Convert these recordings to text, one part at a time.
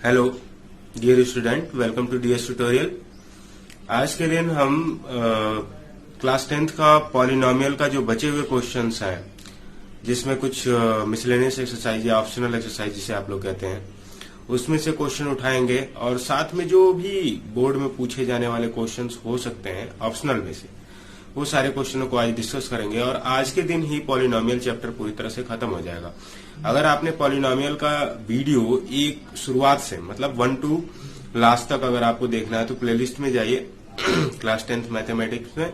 Hello dear student, welcome to DS tutorial. आज के दिन हम क्लास 10th का पॉलिनोमियल का जो बचे हुए क्वेश्चंस हैं, जिसमें कुछ मिसलेनियस एक्सरसाइज या ऑप्शनल एक्सरसाइज जिसे आप लोग कहते हैं, उसमें से क्वेश्चन उठाएंगे और साथ में जो भी बोर्ड में पूछे जाने वाले क्वेश्चंस हो सकते हैं ऑप्शनल में से, वो सारे क्वेश्चनों को आज डिस्कस करेंगे। और आज के दिन ही पॉलिनोमियल चैप्टर पूरी तरह से खत्म हो जाएगा। अगर आपने पॉलिनोमियल का वीडियो एक शुरुआत से मतलब 1 to लास्ट तक अगर आपको देखना है तो प्लेलिस्ट में जाइए क्लास 10th मैथमेटिक्स में,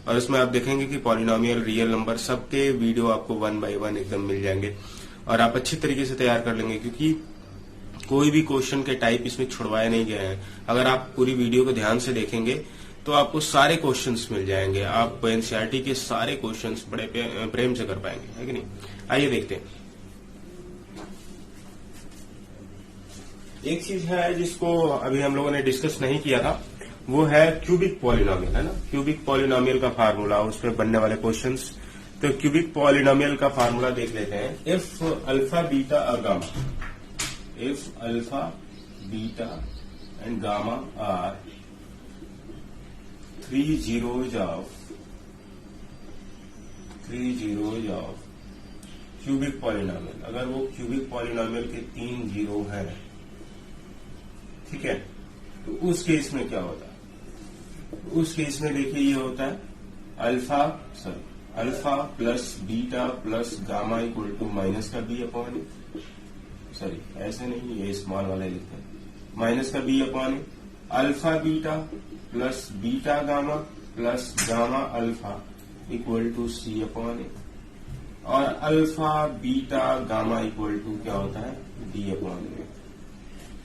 और उसमें आप देखेंगे कि पॉलिनोमियल, रियल नंबर, सबके वीडियो आपको 1 by 1 एकदम मिल जाएंगे और आप अच्छी तरीके से तैयार कर लेंगे, क्योंकि कोई भी क्वेश्चन के टाइप इसमें छुड़वाए नहीं गए हैं। अगर आप पूरी वीडियो को ध्यान से देखेंगे तो आपको सारे क्वेश्चंस मिल जाएंगे। आप एनसीईआरटी के सारे क्वेश्चंस बड़े प्रेम से कर पाएंगे, है कि नहीं। आइए देखते हैं। एक चीज है जिसको अभी हम लोगों ने डिस्कस नहीं किया था, वो है क्यूबिक पॉलिनोमियल, है ना। क्यूबिक पॉलिनोमियल का फार्मूला, उसमें बनने वाले क्वेश्चंस। तो क्यूबिक पॉलिनोमियल का फार्मूला देख लेते हैं। इफ अल्फा बीटा और gamma, if alpha beta and gamma are 3 zeros of cubic polynomial, अगर वो क्यूबिक पॉलिनोमियल के 3 जीरो हैं, ठीक है, तो उस केस में क्या होता है। उस केस में देखिए ये होता है alpha plus beta plus gamma equal to minus का बी अपॉन, सॉरी ऐसे नहीं, ये स्मॉल वाला लिखते हैं, माइनस का B upon alpha beta plus beta gamma plus gamma alpha equal to C upon A, और alpha beta gamma equal to क्या होता है, डी अपॉन ए।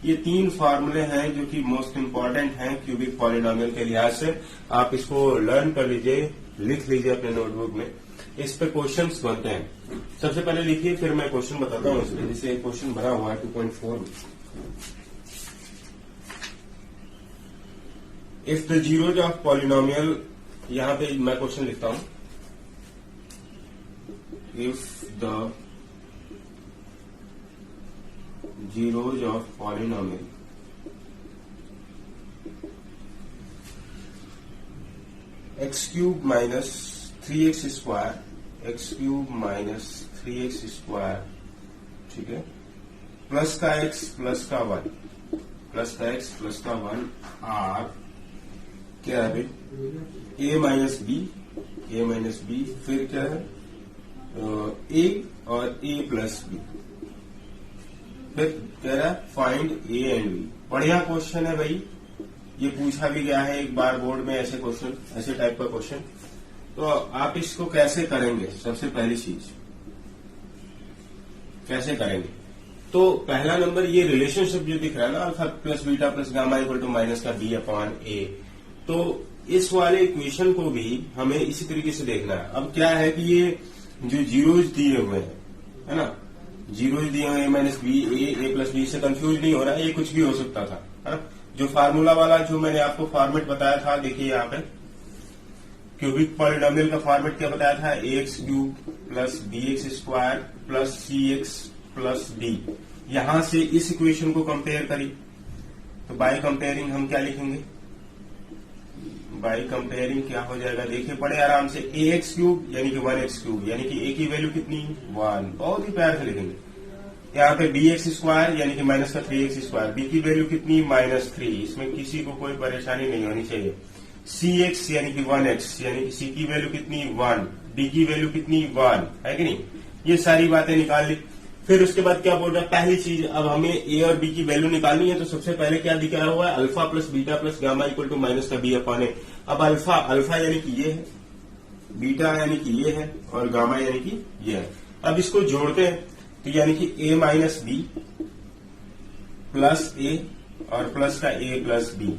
ये 3 फार्मूले हैं जो कि मोस्ट इंपॉर्टेंट हैं क्यूबिक पॉलिनोमियल के लिहाज से। आप इसको लर्न कर लीजिए, लिख लीजिए अपने नोटबुक में। इस पे क्वेश्चंस बनते हैं। सबसे पहले लिखिए, फिर मैं क्वेश्चन बताता हूँ। इसमें जैसे एक क्वेश्चन बना हुआ है 2.4 में, if the zeros of polynomial, यहां पे मैं क्वेश्चन लिखता हूं, if the zeros of polynomial x cube minus 3x square, x cube minus 3x square, ठीक है, प्लस का x प्लस का 1, प्लस का x प्लस का 1 आर क्या है भाई, a माइनस बी, फिर क्या है a और a प्लस बी, फिर कह रहा है फाइंड a एंड b। बढ़िया क्वेश्चन है भाई, ये पूछा भी गया है एक बार बोर्ड में, ऐसे क्वेश्चन, ऐसे टाइप का क्वेश्चन। तो आप इसको कैसे करेंगे, सबसे पहली चीज कैसे करेंगे। तो पहला नंबर, ये रिलेशनशिप जो दिख रहा है ना, alpha plus beta plus gamma equal to minus का बी अपॉन ए, तो इस वाले इक्वेशन को भी हमें इसी तरीके से देखना है। अब क्या है कि ये जो जीरोज दिए हुए हैं, है ना, जीरोज दिए हुए ए माइनस बी, ए प्लस बी, से कंफ्यूज नहीं हो रहा है, ये कुछ भी हो सकता था, है ना। जो फार्मूला वाला जो मैंने आपको फॉर्मेट बताया था, देखिए यहाँ पे क्यूबिक पॉलिनोमियल का फॉर्मेट क्या बताया था, ax cube plus bx square plus cx plus d। यहां से इस इक्वेशन को कंपेयर करिए, तो बाय कंपेयरिंग हम क्या लिखेंगे, बाय कंपेयरिंग क्या हो जाएगा, देखिए बड़े आराम से, ax क्यूब यानी कि 1x क्यूब, यानी कि a की वैल्यू कितनी 1, बहुत ही प्यार से लिखेंगे। यहाँ पे bx स्क्वायर यानी कि माइनस का 3x स्क्वायर, b की वैल्यू कितनी -3, इसमें किसी को कोई परेशानी नहीं होनी चाहिए। cx यानी कि 1x, यानी कि c की वैल्यू कितनी 1, d की वैल्यू कितनी 1, है कि नहीं। ये सारी बातें निकाल ली। फिर उसके बाद क्या बोल रहा है, पहली चीज, अब हमें a और b की वैल्यू निकालनी है, तो सबसे पहले क्या दिख रहा हुआ है, alpha plus beta plus gamma equal to minus का बी अपॉन ए। अब अल्फा यानी कि ये है, बीटा यानी कि ये है, और गामा यानी कि ये है। अब इसको जोड़ते हैं, तो यानी कि a माइनस बी प्लस ए और प्लस का a प्लस बी,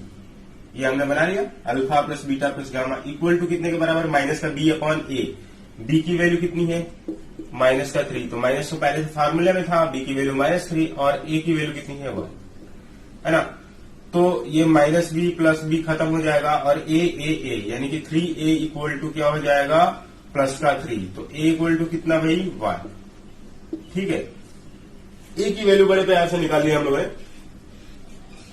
ये हमने बना लिया। Alpha plus beta plus gamma equal to कितने के बराबर, माइनस का बी अपॉन ए। बी की वैल्यू कितनी है, माइनस का 3, तो माइनस तो पहले से फार्मूले में था, बी की वैल्यू -3 और ए की वैल्यू कितनी है 1, है ना। तो ये माइनस बी प्लस बी खत्म हो जाएगा, और ए यानी कि 3a इक्वल टू क्या हो जाएगा, प्लस का 3, तो a इक्वल टू कितना भाई 1, ठीक है। ए की वैल्यू बड़े प्यार से निकाल ली हम लोगों ने,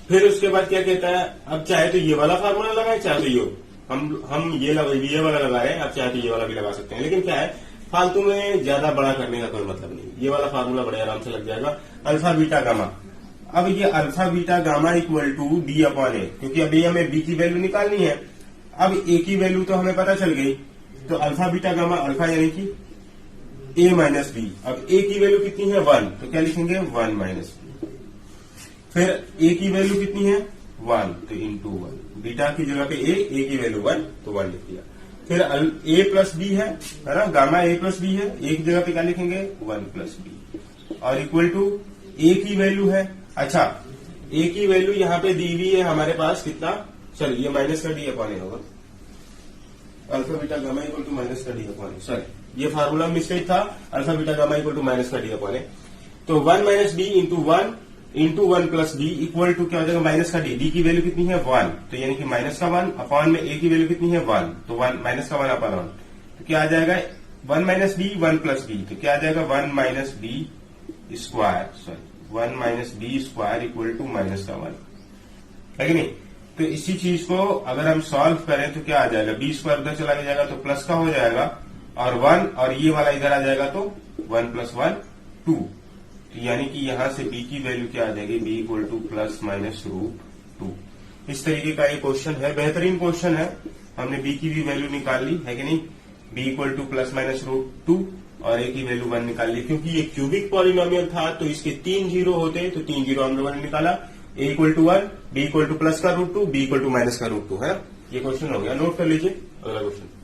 फिर उसके बाद क्या कहता है, अब चाहे तो ये वाला फार्मूला लगाए, चाहे तो ये हम ये वाला लगा रहे हैं, आप चाहे तो ये वाला भी लगा सकते हैं। लेकिन क्या है, फालतू में ज्यादा बड़ा करने का कोई मतलब नहीं, ये वाला फार्मूला बड़े आराम से लग जाएगा। अल्फा बीटा गामा, अब ये alpha beta gamma equal to D upon A, क्योंकि अभी हमें बी की वैल्यू निकालनी है। अब ए की वैल्यू तो हमें पता चल गई, तो अल्फा बीटा गामा, अल्फा यानी कि ए माइनस बी। अब ए की वैल्यू कितनी है 1, तो क्या लिखेंगे 1 माइनस बी। फिर ए की वैल्यू कितनी है 1, तो इंटू 1, बीटा की जगह पे ए की वैल्यू 1, तो 1 लिख दिया। फिर ए प्लस बी है ना, गामा ए प्लस बी है, ए की जगह पे क्या लिखेंगे 1 प्लस बी, और इक्वल टू ए की वैल्यू है। अच्छा, ए की वैल्यू यहाँ पे दी हुई है हमारे पास कितना, चलिए ये माइनस का डी अपॉन ए होगा, alpha beta gamma equal to minus का डी अपॉन ए। सॉरी, ये फार्मूला मिस्टेक था, alpha beta gamma equal to minus का डी अपॉन ए। तो 1 minus b into 1 plus b equal to क्या हो जाएगा, minus का डी। डी की वैल्यू कितनी है 1, तो यानी कि माइनस का 1 अपॉन में ए की वैल्यू कितनी है 1, तो 1 माइनस का 1 अपॉन 1, तो क्या आ जाएगा 1 माइनस बी 1 प्लस बी, तो क्या आ जाएगा 1 minus b square, sorry 1 minus b square equal to minus का 1, है कि नहीं। तो इसी चीज को अगर हम सॉल्व करें तो क्या आ जाएगा, बी स्क्वायर उधर चला जाएगा तो प्लस का हो जाएगा, और 1 और ये वाला इधर आ जाएगा तो 1 प्लस 1 2, तो यानी कि यहां से बी की वैल्यू क्या आ जाएगी, b equal to plus minus root 2। इस तरीके का ये क्वेश्चन है, बेहतरीन क्वेश्चन है। हमने बी की भी वैल्यू निकाल ली, है कि नहीं, b equal to plus minus root 2 और ए की वैल्यू 1 निकाल ली। क्योंकि ये क्यूबिक पॉलिनोमियल था तो इसके 3 जीरो होते, तो 3 जीरो हम लोगों ने निकाला, A equal to 1, B equal to plus का root 2, B equal to minus का रूट 2, है। ये क्वेश्चन हो गया, नोट कर लीजिए अगला क्वेश्चन।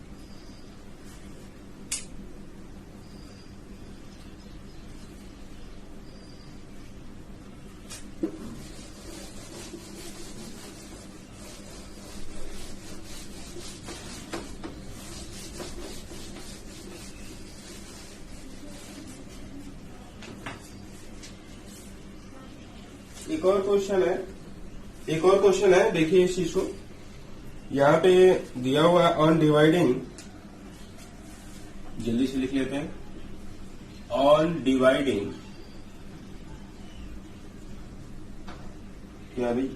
एक और क्वेश्चन है, देखिए इस चीज को, यहाँ पे दिया हुआ ऑन डिवाइडिंग, जल्दी से लिख लेते हैं, ऑन डिवाइडिंग क्या भाई,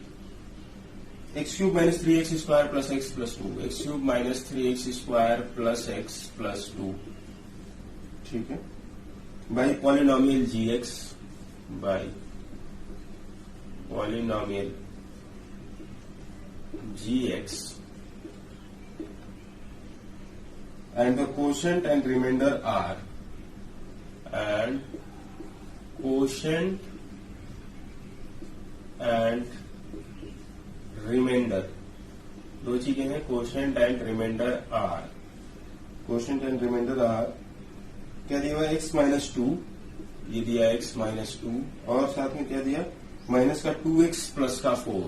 x cube minus 3x square plus x plus 2, x cube minus 3x square plus x plus 2, ठीक है, by polynomial gx, by polynomial gx, and the quotient and remainder are, and quotient and remainder, दो चीजें हैं, quotient and remainder are, quotient and remainder are क्या दिया हुआ, x minus 2, ये दिया x माइनस 2, और साथ में क्या दिया, माइनस का 2x प्लस का 4,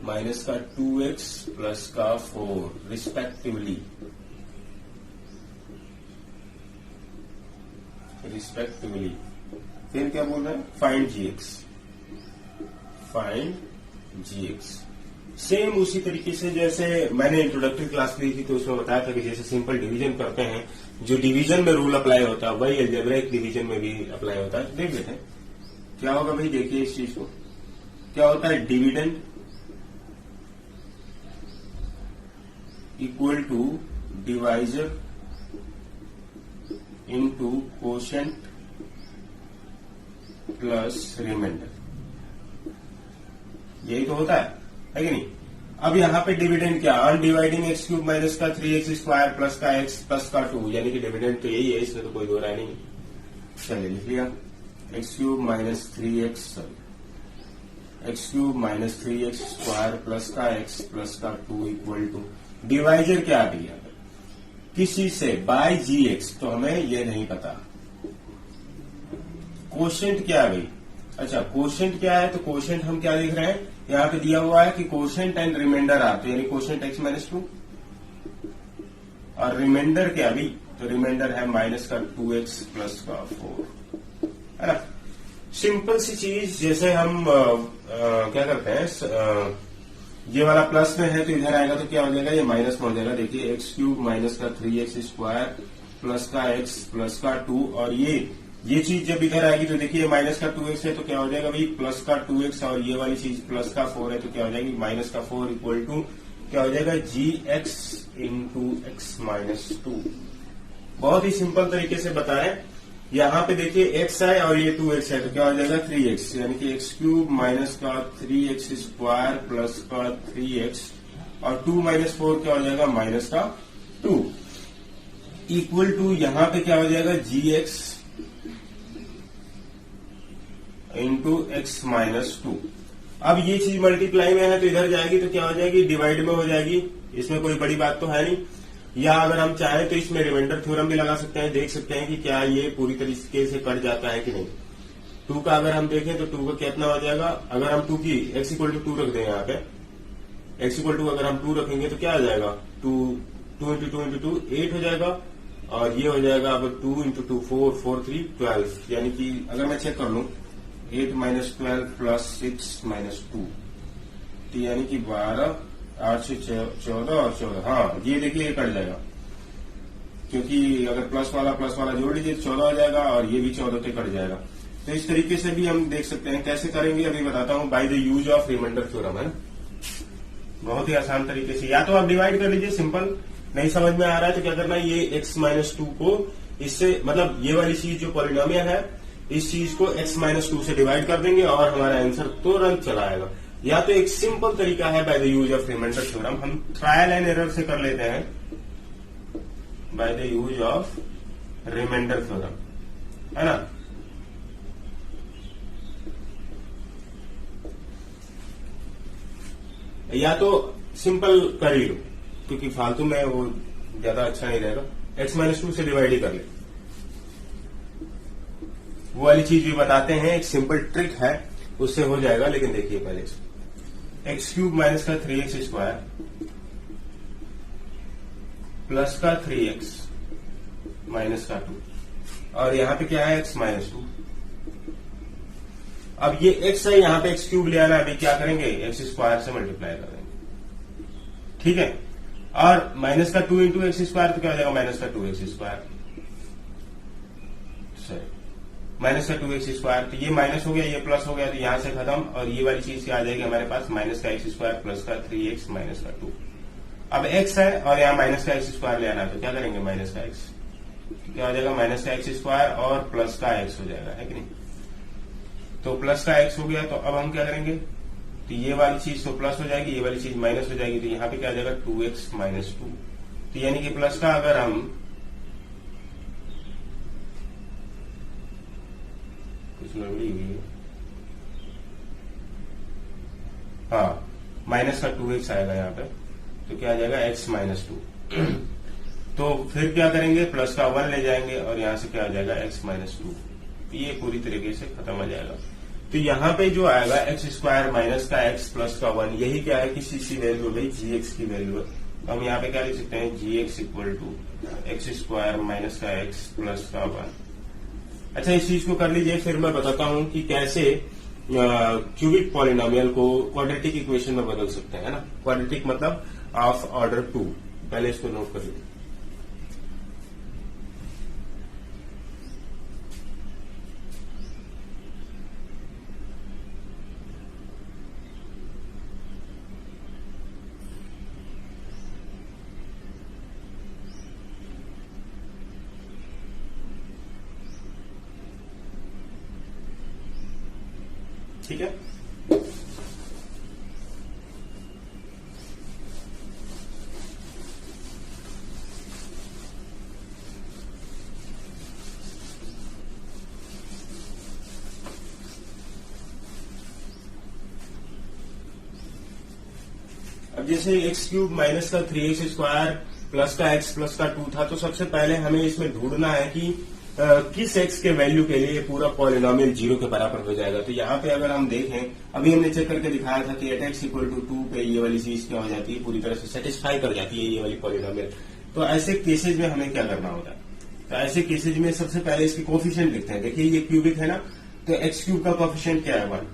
माइनस का 2x प्लस का 4 रिस्पेक्टिवली, फिर क्या बोल रहा है, find gx, find gx। Same उसी तरीके से जैसे मैंने इंट्रोडक्टरी क्लास ली थी तो उसमें बताया था कि जैसे सिंपल डिवीजन करते हैं, जो डिवीजन में रूल अप्लाई होता है वही अलजेब्रिक डिवीजन में भी अप्लाई होता है। देख लेते हैं क्या होगा भाई, देखिए इस चीज को, क्या होता है, dividend equal to divisor into quotient plus remainder, यही तो होता है कि नहीं। अब यहाँ पे डिविडेंड क्या, on dividing x cube minus का 3x स्क्वायर प्लस का x प्लस का 2, यानी कि डिविडेंड तो यही है, इसमें तो कोई दो राय नहीं। चलिए लिख लिया, x cube minus 3x, x cube minus 3x square plus का x प्लस का 2 इक्वल टू, डिवाइजर क्या आ गया किसी से, बाय gx, तो हमें यह नहीं पता। कोशेंट क्या आ गई, अच्छा कोशेंट क्या है, तो कोशेंट हम क्या देख रहे हैं, यहाँ पे दिया हुआ है कि कोशेंट एंड रिमाइंडर आ, तो यानी कोशेंट x माइनस 2, और रिमाइंडर क्या भी, तो रिमाइंडर है माइनस का 2x प्लस का 4, है ना। सिंपल सी चीज, जैसे हम क्या करते हैं, ये वाला प्लस में है तो इधर आएगा तो क्या हो जाएगा, ये माइनस में हो जाएगा। देखिए एक्स क्यूब माइनस का 3x स्क्वायर प्लस का x प्लस का 2, और ये ये चीज जब इधर आएगी तो देखिए माइनस का 2x है तो क्या हो जाएगा भाई प्लस का 2x, और ये वाली चीज प्लस का 4 है तो क्या हो जाएगी माइनस का 4 इक्वल टू क्या हो जाएगा gx इंटू एक्स माइनस 2। बहुत ही सिंपल तरीके से बताएं। यहाँ पे देखिए x है और ये 2x है तो क्या हो जाएगा 3x, यानी कि x क्यूब माइनस का 3x स्क्वायर प्लस का 3x और 2 माइनस 4 क्या हो जाएगा माइनस का 2 इक्वल टू यहाँ पे क्या हो जाएगा gx इंटू एक्स माइनस 2। अब ये चीज मल्टीप्लाई में है तो इधर जाएगी तो क्या हो जाएगी डिवाइड में हो जाएगी, इसमें कोई बड़ी बात तो है नहीं। या अगर हम चाहें तो इसमें रिमाइंडर थ्योरम भी लगा सकते हैं, देख सकते हैं कि क्या ये पूरी तरीके से कट जाता है कि नहीं। 2 का अगर हम देखें तो 2 का कितना हो जाएगा, अगर हम 2 की x इक्वल टू 2 रख दें यहाँ पे, x इक्वल टू अगर हम 2 रखेंगे तो क्या आ जाएगा 2 इंटू 2 8 हो जाएगा, और ये हो जाएगा अब 2 इंटू 2 4 4 3 12, यानी कि अगर मैं चेक कर लूं 8 माइनस 12 प्लस 6 माइनस 2 तो यानी कि 12 8 से 14 और 14, हाँ ये देखिए ये कट जाएगा क्योंकि अगर प्लस वाला जोड़ लीजिए 14 हो जाएगा और ये भी 14 से कट जाएगा। तो इस तरीके से भी हम देख सकते हैं, कैसे करेंगे अभी बताता हूं, by the use of remainder theorem है। बहुत ही आसान तरीके से, या तो आप डिवाइड कर लीजिए, सिंपल नहीं समझ में आ रहा है तो क्या करना है, ये x माइनस 2 को इससे मतलब ये वाली चीज जो पॉलिनोमियल है इस चीज को x माइनस 2 से डिवाइड कर देंगे और हमारा आंसर तुरंत चला आएगा। या तो एक सिंपल तरीका है by the use of remainder theorem, हम ट्रायल एंड एरर से कर लेते हैं by the use of remainder theorem, है ना। या तो सिंपल कर ही लो क्योंकि फालतू में वो ज्यादा अच्छा नहीं रहेगा, x माइनस 2 से डिवाइड ही कर ले। वो वाली चीज भी बताते हैं, एक सिंपल ट्रिक है उससे हो जाएगा, लेकिन देखिए पहले एक्स क्यूब माइनस का 3x स्क्वायर प्लस का 3x माइनस का 2 और यहाँ पे क्या है x माइनस 2। अब ये x है, यहाँ पे x क्यूब ले आना, अभी क्या करेंगे x स्क्वायर से मल्टीप्लाई कर देंगे, ठीक है। और माइनस का 2 इंटू एक्स स्क्वायर तो क्या हो जाएगा माइनस का 2x स्क्वायर, सॉरी माइनस का 2x स्क्वायर, तो ये माइनस हो गया ये प्लस हो गया तो यहां से खत्म, और ये वाली चीज क्या आ जाएगी हमारे पास माइनस का x स्क्वायर प्लस का 3x माइनस का 2। अब x है और यहाँ माइनस का x स्क्वायर ले आना है तो क्या करेंगे माइनस का x, तो क्या हो जाएगा माइनस का x स्क्वायर और प्लस का x हो जाएगा, है कि नहीं। तो प्लस का x हो गया तो अब हम क्या करेंगे, तो ये वाली चीज तो प्लस हो जाएगी, ये वाली चीज माइनस हो जाएगी, तो यहाँ पे क्या आ जाएगा 2x माइनस 2। तो यानी कि प्लस का अगर हम कुछ गड़बड़ी हुई है, हाँ माइनस का 2x आएगा यहाँ पे, तो क्या आ जाएगा x माइनस 2। तो फिर क्या करेंगे प्लस का 1 ले जाएंगे और यहाँ से क्या आ जाएगा x माइनस 2, ये पूरी तरीके से खत्म हो जाएगा। तो यहाँ पे जो आएगा एक्स स्क्वायर माइनस का x प्लस का 1, यही क्या है किसी सी वैल्यू भाई gx की वैल्यू है, तो हम यहाँ पे क्या लिख सकते हैं gx equal to x square minus का x प्लस का 1। अच्छा इस चीज को कर लीजिए, फिर मैं बताता हूं कि कैसे क्यूबिक पॉलिनोमियल को क्वाड्रेटिक इक्वेशन में बदल सकते हैं, है ना। क्वाड्रेटिक मतलब ऑफ ऑर्डर 2, पहले इसको नोट कर लीजिए। ठीक है, अब जैसे एक्स क्यूब माइनस का 3x स्क्वायर प्लस का x प्लस का 2 था, तो सबसे पहले हमें इसमें ढूंढना है कि किस x के वैल्यू के लिए पूरा पॉलिनोमियल 0 के बराबर हो जाएगा। तो यहाँ पे अगर हम देखें, अभी हमने चेक करके दिखाया था कि एट x इक्वल टू 2 पे ये वाली चीज क्या हो जाती है, पूरी तरह से सेटिस्फाई कर जाती है ये वाली पॉलिनोमियल। तो ऐसे केसेज में हमें क्या करना होता है, तो ऐसे केसेज में सबसे पहले इसके कोफिशिएंट लिखते हैं। देखिए ये क्यूबिक है ना, तो एक्स क्यूब का कोफिशिएंट क्या है 1,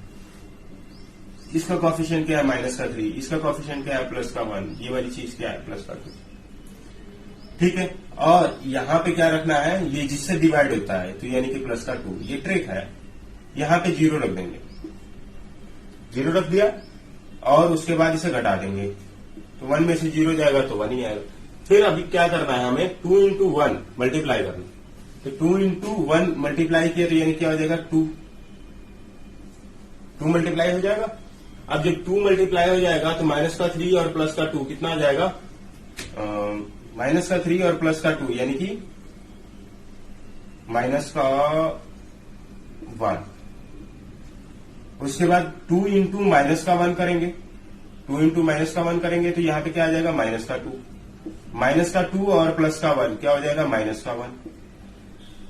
इसका कोफिशिएंट क्या है माइनस का 3, इसका कोफिशिएंट क्या है प्लस का 1, ये वाली चीज क्या है प्लस का 2, ठीक है। और यहां पे क्या रखना है, ये जिससे डिवाइड होता है तो यानी कि प्लस का 2, ये ट्रिक है। यहां पे 0 रख देंगे, 0 रख दिया और उसके बाद इसे घटा देंगे तो 1 में से 0 जाएगा तो 1 ही आएगा। फिर अभी क्या करना है हमें, 2 इंटू 1 मल्टीप्लाई करना। तो 2 इंटू 1 मल्टीप्लाई किया तो यानी क्या हो जाएगा, 2 मल्टीप्लाई हो जाएगा। अब जब 2 मल्टीप्लाई हो जाएगा तो माइनस का 3 और प्लस का 2 कितना आ जाएगा, माइनस का 3 और प्लस का 2 यानी कि माइनस का 1। उसके बाद 2 इंटू माइनस का 1 करेंगे, 2 इंटू माइनस का 1 करेंगे तो यहां पे क्या आ जाएगा, माइनस का 2। माइनस का 2 और प्लस का 1 क्या हो जाएगा, माइनस का 1।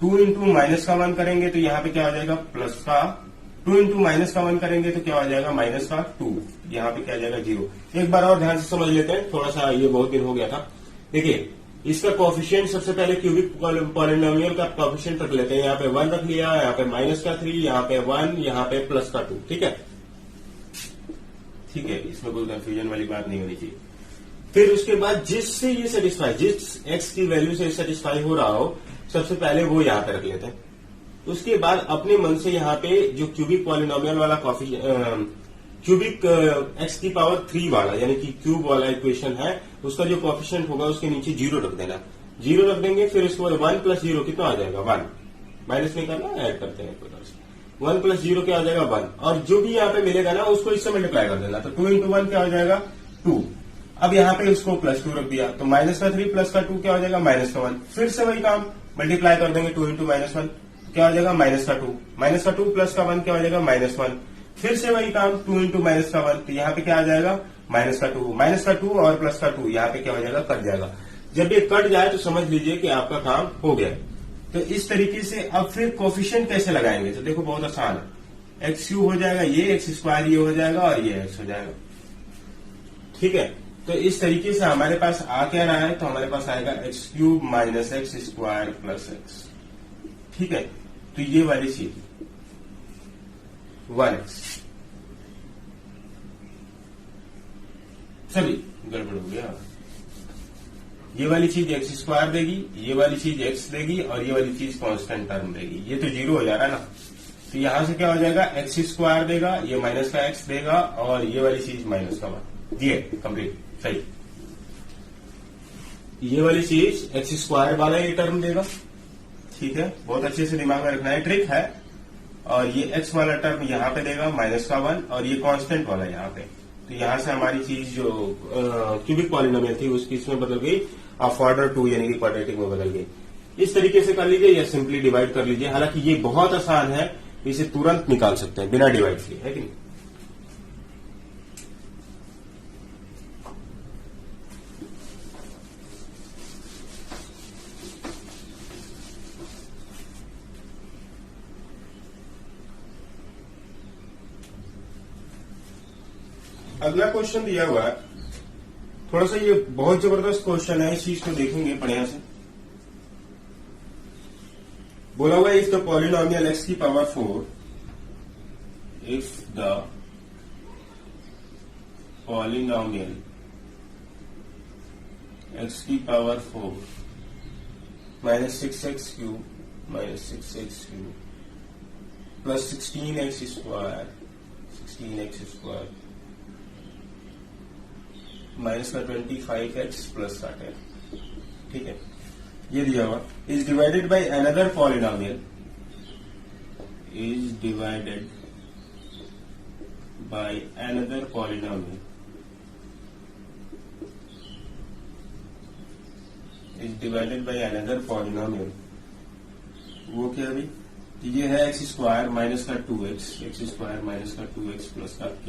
2 इंटू माइनस का 1 करेंगे तो यहां पे क्या हो जाएगा, प्लस का 2 इंटू माइनस का 1 करेंगे तो क्या हो जाएगा, माइनस का 2। यहां पे क्या आ जाएगा, 0। एक बार और ध्यान से समझ लेते हैं, थोड़ा सा ये बहुत दिन हो गया था। देखिए इसका कोफिशिएंट सबसे पहले क्यूबिक पॉलिनोमियल का कोफिशिएंट रख लेते हैं। यहाँ पे 1 रख लिया, यहाँ पे माइनस का 3, यहाँ पे 1, यहाँ पे प्लस का 2। ठीक है, ठीक है, इसमें कोई कंफ्यूजन वाली बात नहीं होनी चाहिए। फिर उसके बाद जिससे ये सेटिस्फाई, जिस एक्स की वैल्यू से सेटिस्फाई हो रहा हो, सबसे पहले वो यहां पे रख लेते हैं। उसके बाद अपने मन से यहाँ पे जो क्यूबिक पॉलिनोमियल वाला क्यूबिक एक्स की पावर 3 वाला यानी कि क्यूब वाला इक्वेशन है, उसका जो कोफिशिएंट होगा उसके नीचे 0 रख देना। 0 रख देंगे, फिर उसके बाद 1 प्लस 0 कितना आ जाएगा, 1। माइनस नहीं करना, ऐड करते हैं 1 प्लस 0 क्या आ जाएगा, 1। और जो भी यहाँ पे मिलेगा ना उसको इससे मल्टीप्लाई कर देना। तो 2 इंटू 1 क्या हो जाएगा, 2। अब यहाँ पे उसको प्लस 2 रख दिया तो माइनस का 3 प्लस का 2 क्या हो जाएगा, माइनस का 1। फिर से वही काम, मल्टीप्लाई कर देंगे 2 इंटू माइनस 1 क्या हो जाएगा, माइनस का 2। माइनस का 2 प्लस का 1 क्या हो जाएगा, माइनस 1। फिर से वही काम, 2 इंटू माइनस का 1 तो यहाँ पे क्या आ जाएगा, माइनस का 2। माइनस का 2 और प्लस का 2 यहाँ पे क्या हो जाएगा, कट जाएगा। जब ये कट जाए तो समझ लीजिए कि आपका काम हो गया। तो इस तरीके से अब फिर कोफिशिएंट कैसे लगाएंगे, तो देखो बहुत आसान है। एक्स क्यूब हो जाएगा, ये एक्स स्क्वायर ये हो जाएगा और ये एक्स हो जाएगा। ठीक है, तो इस तरीके से हमारे पास आ क्या रहा है, तो हमारे पास आएगा x cube minus x square plus x. ठीक है, तो ये वाली चीज 1x, सॉरी गड़बड़ हो गया। ये वाली चीज एक्स स्क्वायर देगी, ये वाली चीज एक्स देगी और ये वाली चीज कांस्टेंट टर्म देगी। ये तो 0 हो जा रहा है ना, तो यहां से क्या हो जाएगा, एक्स स्क्वायर देगा, ये माइनस का एक्स देगा और ये वाली चीज माइनस का 1 दिए, कंप्लीट सही। ये वाली चीज एक्स स्क्वायर वाला ये टर्म देगा। ठीक है, बहुत अच्छे से दिमाग में रखना है, ट्रिक है। और ये एक्स वाला टर्म यहां पे देगा माइनस का 1 और ये कांस्टेंट वाला यहां पे। तो यहां से हमारी चीज जो क्यूबिक पॉलिनोमियल थी उसकी इसमें बदल गई, ऑफ ऑर्डर 2 यानी कि क्वाड्रेटिक में बदल गई। इस तरीके से कर लीजिए या सिंपली डिवाइड कर लीजिए। हालांकि ये बहुत आसान है, इसे तुरंत निकाल सकते हैं बिना डिवाइड किए, है कि नहीं। अगला क्वेश्चन दिया हुआ है, थोड़ा सा ये बहुत जबरदस्त क्वेश्चन है, इस चीज को देखेंगे बढ़िया से। बोला हुआ है इफ द पॉलिनोमियल एक्स की power 4, if the polynomial X की power 4 minus 6x cube minus 6x cube plus 16x square minus का 25x प्लस 60। ठीक है, ये दिया हुआ is divided by another polynomial, is divided by another polynomial, is divided by another polynomial. वो क्या अभी, ये है एक्स स्क्वायर माइनस का 2x, एक्स स्क्वायर माइनस का 2x प्लस का k।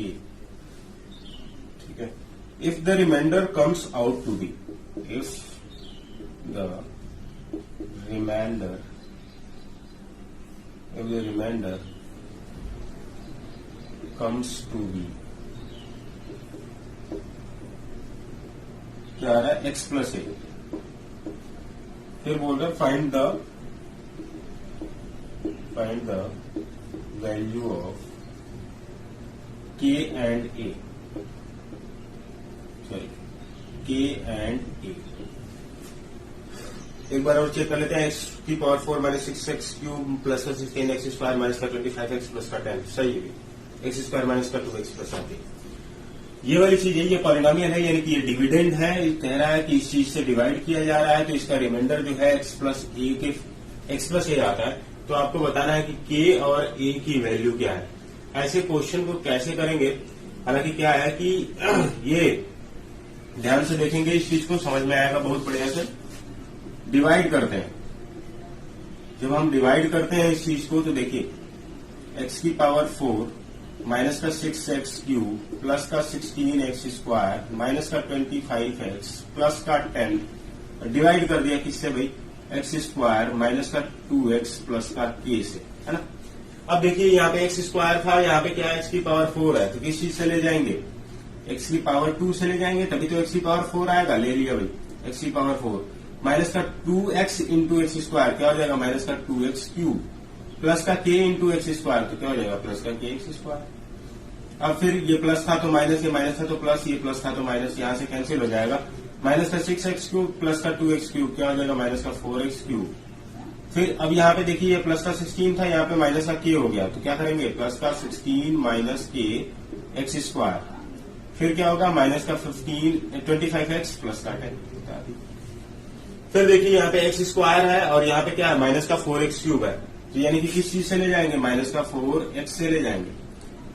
ठीक है, if the remainder comes out to be, if the remainder comes to be, क्या आ रहा है, x प्लस a। फिर बोल रहे find the value of k and a, sorry, k and a। एक बार और चेक कर लेते हैं। एक्स की power 4 minus 6x cube plus का 16 एक्स स्क्वायर माइनस का 25x प्लस का 10 सही है। एक्स स्क्वायर माइनस का 2x प्लस का 3 ये वाली चीज है, ये पॉलिनोमियल है, यानी कि ये डिविडेंड है। कह रहा है कि इस चीज से डिवाइड किया जा रहा है तो इसका रिमाइंडर जो है x प्लस ए आता है। तो आपको बताना है कि k और a की वैल्यू क्या है। ऐसे क्वेश्चन को कैसे करेंगे, हालांकि क्या है कि ये ध्यान से देखेंगे, इस चीज को समझ में आएगा बहुत बढ़िया से। डिवाइड करते हैं, जब हम डिवाइड करते हैं इस चीज को तो देखिए x की पावर 4 माइनस का 6x क्यूब प्लस का 16x स्क्वायर माइनस का 25x प्लस का 10 डिवाइड कर दिया किससे भाई, एक्स स्क्वायर माइनस का 2x प्लस का k से, है ना। अब देखिए यहाँ पे एक्स स्क्वायर था, यहाँ पे क्या x की पावर 4 है, तो किस चीज से ले जाएंगे, x की पावर 2 से ले जाएंगे, तभी तो x की पावर 4 आएगा। ले लिया भाई, x की पावर 4 माइनस का 2x इंटू एक्स स्क्वायर क्या हो जाएगा, माइनस का 2x क्यूब प्लस का k इंटू एक्स स्क्वायर तो क्या हो जाएगा, प्लस का k एक्स स्क्वायर। अब फिर ये प्लस था तो माइनस, ये माइनस था तो प्लस, ये प्लस था तो माइनस, यहाँ से कैंसिल हो जाएगा। माइनस का 6x क्यूब प्लस का 2x क्यूब क्या हो जाएगा, माइनस का 4x क्यूब। फिर अब यहाँ पे देखिए ये प्लस का 16 था, यहाँ पे माइनस का k हो गया, तो क्या करेंगे, प्लस का 16 माइनस k एक्स स्क्वायर। फिर क्या होगा, माइनस का 25x प्लस का 10। फिर देखिए यहाँ पे एक्स स्क्वायर है और यहाँ पे क्या है, माइनस का 4x क्यूब है, तो यानी कि किस चीज से ले जाएंगे, माइनस का 4x से ले जाएंगे,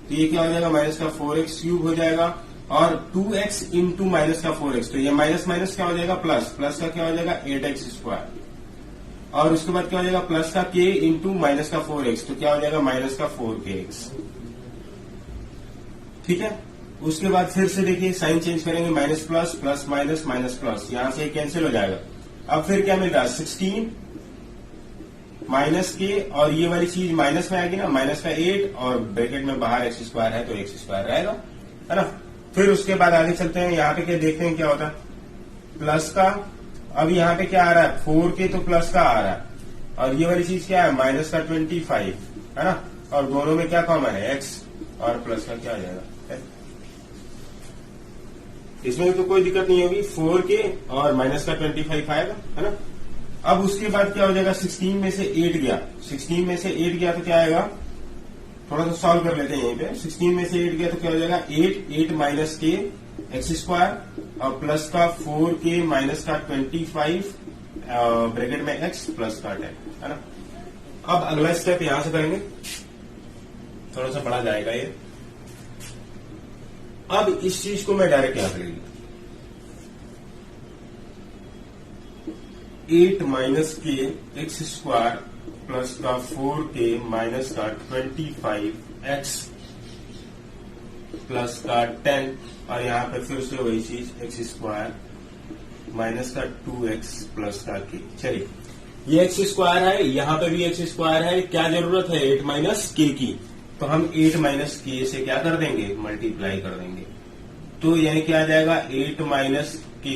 तो ये क्या हो जाएगा, माइनस का 4x क्यूब हो जाएगा। और 2x इंटू माइनस का 4x, तो ये माइनस माइनस क्या हो जाएगा, प्लस, प्लस का क्या हो जाएगा 8x स्क्वायर। और उसके बाद क्या हो जाएगा, प्लस का k इंटू माइनस का 4x, तो क्या हो जाएगा माइनस का 4kx। ठीक है, उसके बाद फिर से देखिए साइन चेंज करेंगे, minus plus plus minus minus plus, यहां से कैंसिल हो जाएगा। अब फिर क्या मिल रहा है, 16 माइनस के, और ये वाली चीज माइनस में आएगी ना, माइनस का 8 और ब्रैकेट में बाहर एक्स स्क्वायर है तो एक्स स्क्वायर रहेगा, है ना। फिर उसके बाद आगे चलते हैं, यहाँ पे क्या देखते हैं क्या होता है, प्लस का, अब यहाँ पे क्या आ रहा है 4k तो प्लस का आ रहा है, और ये वाली चीज क्या है माइनस का 25, है ना, और दोनों में क्या कॉमन है x, और प्लस का क्या आ जाएगा, इसमें तो कोई दिक्कत नहीं होगी, 4k और माइनस का 25 आएगा, है ना। अब उसके बाद क्या हो जाएगा, 16 में से 8 गया, 16 में से 8 गया तो क्या आएगा, थोड़ा सा सॉल्व कर लेते हैं यहीं पे। 16 में से 8 गया तो क्या हो जाएगा, 8 माइनस के एक्स स्क्वायर और प्लस का 4k माइनस का 25 ब्रैकेट में x प्लस का 10, है ना। अब अगला स्टेप यहां से करेंगे, थोड़ा सा बड़ा जाएगा ये। अब इस चीज को मैं डायरेक्ट यहां करेंगे, 8 माइनस के एक्स स्क्वायर प्लस का 4k माइनस का 25x प्लस का 10, और यहाँ पर फिर से वही चीज एक्स स्क्वायर माइनस का 2x प्लस का k। चलिए ये एक्स स्क्वायर है, यहाँ पे भी एक्स स्क्वायर है, क्या जरूरत है 8 माइनस k की, तो हम 8 माइनस k से क्या कर देंगे, मल्टीप्लाई कर देंगे, तो यानी क्या आ जाएगा 8 माइनस k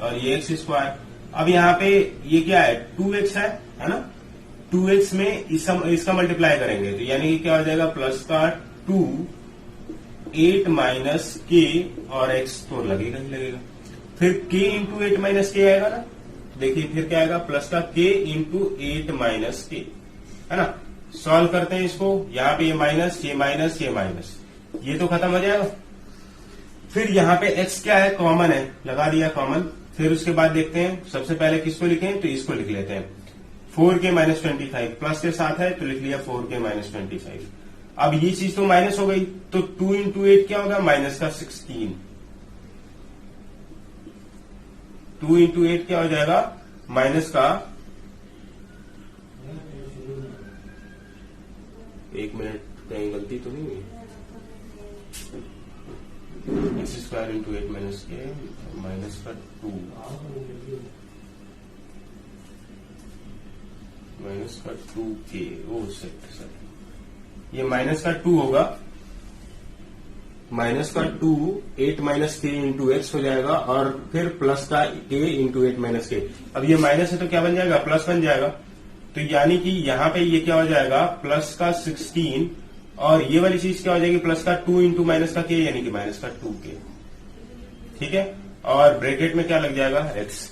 और ये एक्स स्क्वायर। अब यहाँ पे ये क्या है 2x है ना, 2x में इसका मल्टीप्लाई करेंगे तो यानी कि क्या हो जाएगा, प्लस का 2 8 माइनस k और x तो लगेगा ही लगेगा, फिर k इंटू 8 माइनस k आएगा ना, देखिए फिर क्या आएगा, प्लस का k इंटू 8 माइनस k, है ना। सॉल्व करते हैं इसको, यहाँ पे ये माइनस ये माइनस ये माइनस, ये तो खत्म हो जाएगा। फिर यहाँ पे x क्या है, कॉमन है, लगा दिया कॉमन। फिर उसके बाद देखते हैं, सबसे पहले किसको लिखें, तो इसको लिख लेते हैं, 4k माइनस 25 प्लस के साथ है तो लिख लिया 4k माइनस 25। अब ये चीज तो माइनस हो गई, तो 2 इंटू 8 क्या होगा, माइनस का 16, 2 इंटू 8 क्या हो जाएगा, माइनस का, एक मिनट कहीं गलती तो नहीं हुई, एक्स स्क्वायर इंटू 8 माइनस के माइनस का 2 माइनस का 2k, ओ सेट, ये माइनस का 2 होगा, माइनस का 2 8 माइनस k इंटू एक्स हो जाएगा, और फिर प्लस का k इंटू 8 माइनस k। अब ये माइनस है तो क्या बन जाएगा, प्लस बन जाएगा, तो यानी कि यहाँ पे ये क्या हो जाएगा, प्लस का 16, और ये वाली चीज क्या हो जाएगी, प्लस का 2 इंटू माइनस का k यानी कि माइनस का 2k, ठीक है। और ब्रैकेट में क्या लग जाएगा, x।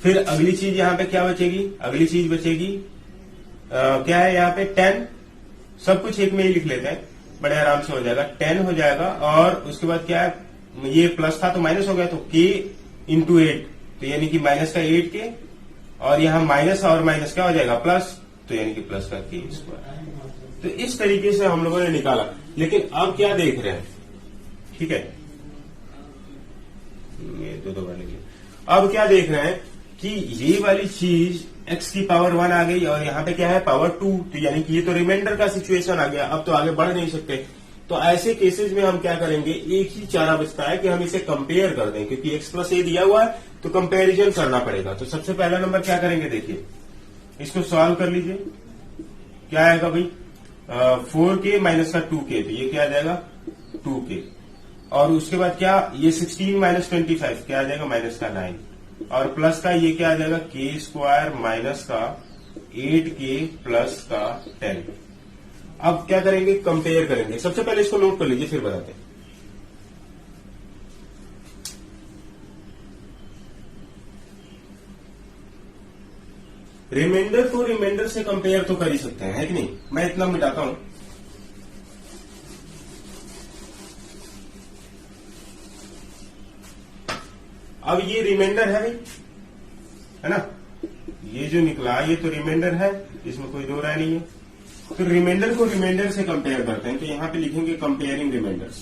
फिर अगली चीज यहाँ पे क्या बचेगी, अगली चीज बचेगी क्या है यहाँ पे 10, सब कुछ एक में ही लिख लेते हैं, बड़े आराम से हो जाएगा, 10 हो जाएगा। और उसके बाद क्या है, ये प्लस था तो माइनस हो गया, तो k इंटू 8, तो यानी कि माइनस का 8k, और यहाँ माइनस और माइनस क्या हो जाएगा प्लस, तो यानी कि प्लस का k स्क्वायर। तो इस तरीके से हम लोगों ने निकाला। लेकिन अब क्या देख रहे हैं, ठीक है, ये दो बार लिखिए। अब क्या देख रहे हैं कि ये वाली चीज x की पावर 1 आ गई और यहाँ पे क्या है पावर 2, तो यानी कि ये तो रिमाइंडर का सिचुएशन आ गया, अब तो आगे बढ़ नहीं सकते। तो ऐसे केसेस में हम क्या करेंगे, एक ही चारा बचता है कि हम इसे कंपेयर कर दें, क्योंकि x प्लस ए दिया हुआ है तो कंपेरिजन करना पड़ेगा। तो सबसे पहला नंबर क्या करेंगे, देखिए इसको सॉल्व कर लीजिए, क्या आएगा भाई 4k माइनस का 2k, तो ये क्या आ जाएगा 2k, और उसके बाद क्या ये 16 माइनस 25 क्या आ जाएगा माइनस का 9, और प्लस का ये क्या आ जाएगा k स्क्वायर माइनस का 8k प्लस का 10। अब क्या करेंगे, कंपेयर करेंगे। सबसे पहले इसको नोट कर लीजिए फिर बताते हैं। रिमाइंडर को रिमाइंडर से कंपेयर तो कर ही सकते हैं, है कि नहीं। मैं इतना मिटाता हूं, अब ये रिमाइंडर है भाई, है ना, ये जो निकला ये तो रिमाइंडर है, इसमें कोई दो राय नहीं है। तो रिमाइंडर को रिमाइंडर से कंपेयर करते हैं, तो यहां पे लिखेंगे कंपेयरिंग रिमाइंडर्स,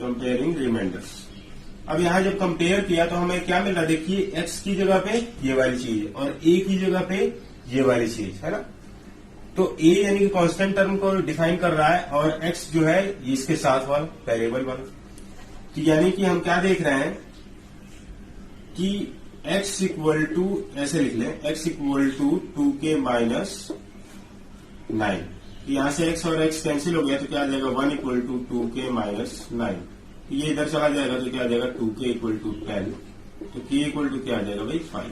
कंपेयरिंग रिमाइंडर्स। अब यहां जब कंपेयर किया तो हमें क्या मिला, देखिए x की जगह पे ये वाली चीज और a की जगह पे ये वाली चीज, है ना। तो a यानी कि कांस्टेंट टर्म को डिफाइन कर रहा है और x जो है इसके साथ वाला वेरिएबल वाला। तो यानी कि हम क्या देख रहे हैं कि x इक्वल टू, ऐसे लिख लें, x equal to 2k minus 9। तो यहां से x और x कैंसिल हो गया, तो क्या आ जाएगा 1 इक्वल टू 2k माइनस 9। ये इधर चला जाएगा तो क्या आ जाएगा 2k इक्वल टू 10, तो k इक्वल टू क्या आ जाएगा भाई 5।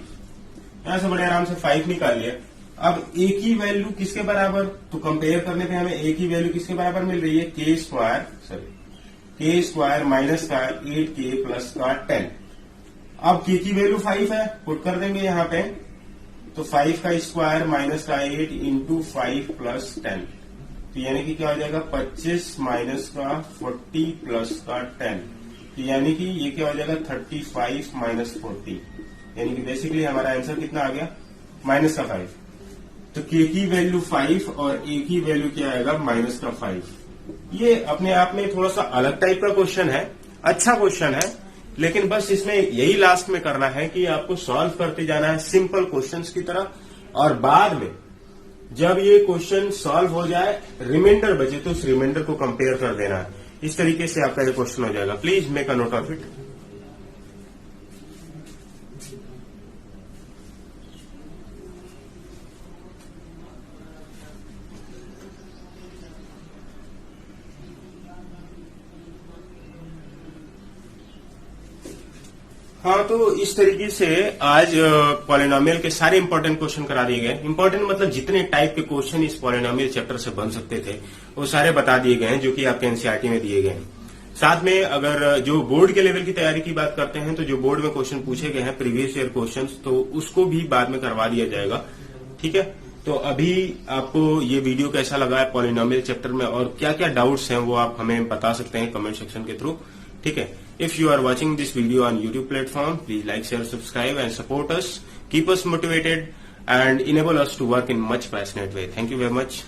यहां से बड़े आराम से 5 निकाल लिया। अब a की वैल्यू किसके बराबर, तो कंपेयर करने पे हमें a की वैल्यू किसके बराबर मिल रही है, k स्क्वायर माइनस का 8k प्लस का 10। अब k की वैल्यू 5 है, पुट कर देंगे यहाँ पे, तो 5 का स्क्वायर माइनस का 8 इंटू 5 प्लस 10, तो यानी कि क्या हो जाएगा 25 माइनस का 40 प्लस का 10, तो यानी कि ये क्या हो जाएगा 35 माइनस 40, यानी कि बेसिकली हमारा आंसर कितना आ गया माइनस का 5। तो k की वैल्यू 5 और a की वैल्यू क्या आएगा माइनस का 5। ये अपने आप में थोड़ा सा अलग टाइप का क्वेश्चन है, अच्छा क्वेश्चन है, लेकिन बस इसमें यही लास्ट में करना है कि आपको सॉल्व करते जाना है सिंपल क्वेश्चंस की तरह, और बाद में जब ये क्वेश्चन सॉल्व हो जाए रिमाइंडर बचे तो उस रिमाइंडर को कंपेयर कर देना है। इस तरीके से आपका ये क्वेश्चन हो जाएगा। Please make a note of it. हाँ, तो इस तरीके से आज पॉलिनोमियल के सारे इंपॉर्टेंट क्वेश्चन करा दिए गए। इंपॉर्टेंट मतलब जितने टाइप के क्वेश्चन इस पॉलिनोमियल चैप्टर से बन सकते थे वो सारे बता दिए गए हैं, जो कि आपके एनसीईआरटी में दिए गए हैं। साथ में अगर जो बोर्ड के लेवल की तैयारी की बात करते हैं तो जो बोर्ड में क्वेश्चन पूछे गए हैं प्रीवियस ईयर क्वेश्चन, तो उसको भी बाद में करवा दिया जाएगा। ठीक है, तो अभी आपको ये वीडियो कैसा लगा है पॉलिनोमियल चैप्टर में, और क्या क्या डाउट्स हैं वो आप हमें बता सकते हैं कमेंट सेक्शन के थ्रू। ठीक है, if you are watching this video on YouTube platform, please like, share, subscribe and support us, keep us motivated and enable us to work in much passionate way. Thank you very much.